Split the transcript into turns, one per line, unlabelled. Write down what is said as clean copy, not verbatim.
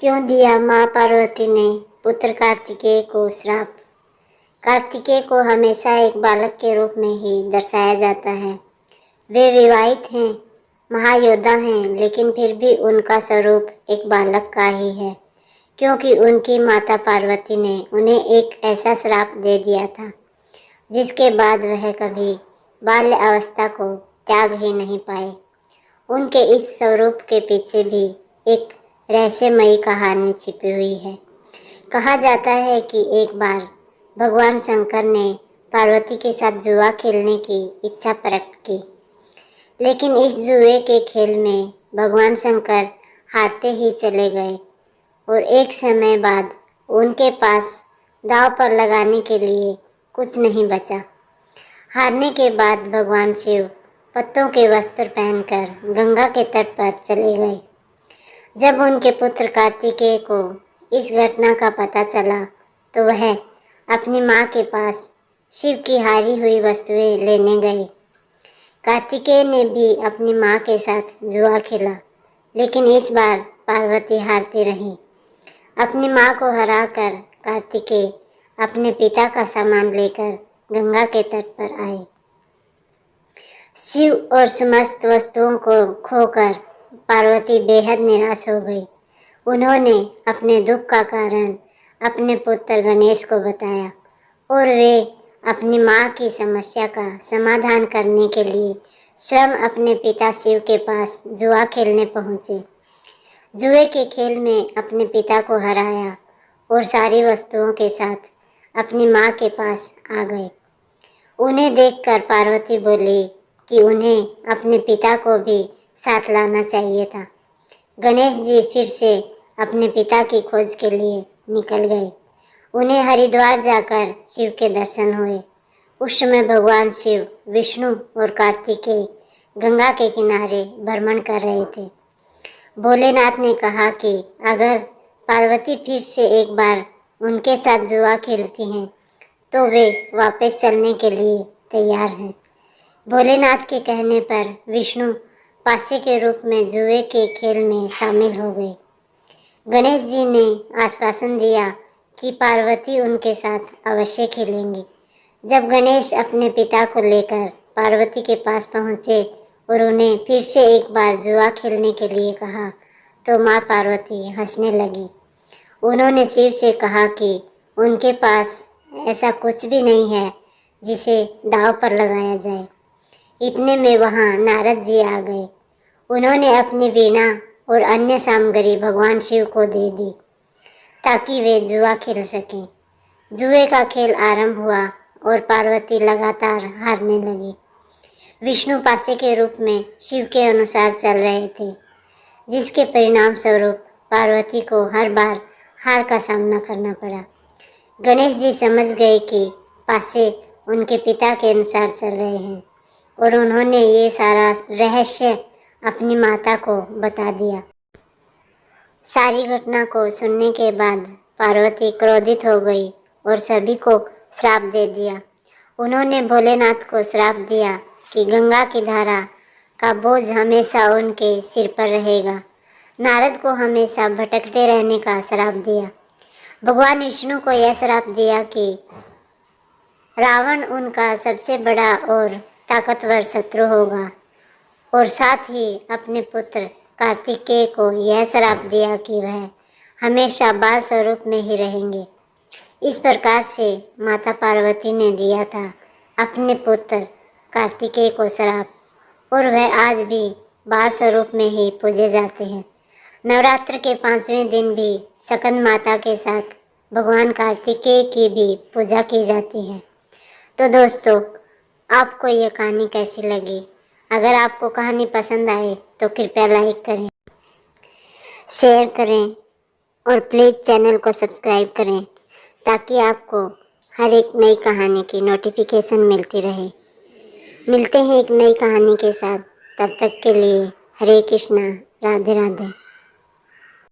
क्यों दिया माँ पार्वती ने पुत्र कार्तिकेय को श्राप। कार्तिकेय को हमेशा एक बालक के रूप में ही दर्शाया जाता है। वे विवाहित हैं, महायोद्धा हैं, लेकिन फिर भी उनका स्वरूप एक बालक का ही है, क्योंकि उनकी माता पार्वती ने उन्हें एक ऐसा श्राप दे दिया था जिसके बाद वह कभी बाल्य अवस्था को त्याग ही नहीं पाए। उनके इस स्वरूप के पीछे भी एक रहस्यमयी कहानी छिपी हुई है। कहा जाता है कि एक बार भगवान शंकर ने पार्वती के साथ जुआ खेलने की इच्छा प्रकट की, लेकिन इस जुए के खेल में भगवान शंकर हारते ही चले गए और एक समय बाद उनके पास दांव पर लगाने के लिए कुछ नहीं बचा। हारने के बाद भगवान शिव पत्तों के वस्त्र पहनकर गंगा के तट पर चले गए। जब उनके पुत्र कार्तिकेय को इस घटना का पता चला तो वह अपनी माँ के पास शिव की हारी हुई वस्तुएं लेने गए। कार्तिकेय ने भी अपनी माँ के साथ जुआ खेला, लेकिन इस बार पार्वती हारती रही। अपनी माँ को हराकर कार्तिकेय अपने पिता का सामान लेकर गंगा के तट पर आए। शिव और समस्त वस्तुओं को खोकर पार्वती बेहद निराश हो गई। उन्होंने अपने दुख का कारण अपने पुत्र गणेश को बताया और वे अपनी माँ की समस्या का समाधान करने के लिए स्वयं अपने पिता शिव के पास जुआ खेलने पहुँचे। जुए के खेल में अपने पिता को हराया और सारी वस्तुओं के साथ अपनी माँ के पास आ गए। उन्हें देखकर पार्वती बोली कि उन्हें अपने पिता को भी साथ लाना चाहिए था। गणेश जी फिर से अपने पिता की खोज के लिए निकल गए। उन्हें हरिद्वार जाकर शिव के दर्शन हुए। उस समय भगवान शिव, विष्णु और कार्तिकेय गंगा के किनारे भ्रमण कर रहे थे। भोलेनाथ ने कहा कि अगर पार्वती फिर से एक बार उनके साथ जुआ खेलती हैं तो वे वापस चलने के लिए तैयार हैं। भोलेनाथ के कहने पर विष्णु पासे के रूप में जुए के खेल में शामिल हो गए। गणेश जी ने आश्वासन दिया कि पार्वती उनके साथ अवश्य खेलेंगी। जब गणेश अपने पिता को लेकर पार्वती के पास पहुँचे और उन्हें फिर से एक बार जुआ खेलने के लिए कहा तो माँ पार्वती हंसने लगी। उन्होंने शिव से कहा कि उनके पास ऐसा कुछ भी नहीं है जिसे दांव पर लगाया जाए। इतने में वहाँ नारद जी आ गए। उन्होंने अपनी वीणा और अन्य सामग्री भगवान शिव को दे दी ताकि वे जुआ खेल सकें। जुए का खेल आरंभ हुआ और पार्वती लगातार हारने लगी। विष्णु पासे के रूप में शिव के अनुसार चल रहे थे, जिसके परिणाम स्वरूप पार्वती को हर बार हार का सामना करना पड़ा। गणेश जी समझ गए कि पासे उनके पिता के अनुसार चल रहे हैं और उन्होंने ये सारा रहस्य अपनी माता को बता दिया। सारी घटना को सुनने के बाद पार्वती क्रोधित हो गई और सभी को श्राप दे दिया। उन्होंने भोलेनाथ को श्राप दिया कि गंगा की धारा का बोझ हमेशा उनके सिर पर रहेगा। नारद को हमेशा भटकते रहने का श्राप दिया। भगवान विष्णु को यह श्राप दिया कि रावण उनका सबसे बड़ा और ताकतवर शत्रु होगा और साथ ही अपने पुत्र कार्तिकेय को यह श्राप दिया कि वह हमेशा बाल स्वरूप में ही रहेंगे। इस प्रकार से माता पार्वती ने दिया था अपने पुत्र कार्तिकेय को श्राप और वह आज भी बाल स्वरूप में ही पूजे जाते हैं। नवरात्र के 5वें दिन भी सकंद माता के साथ भगवान कार्तिकेय की भी पूजा की जाती है। तो दोस्तों, आपको ये कहानी कैसी लगी? अगर आपको कहानी पसंद आए तो कृपया लाइक करें, शेयर करें और प्लीज़ चैनल को सब्सक्राइब करें ताकि आपको हर एक नई कहानी की नोटिफिकेशन मिलती रहे। मिलते हैं एक नई कहानी के साथ। तब तक के लिए हरे कृष्णा, राधे राधे।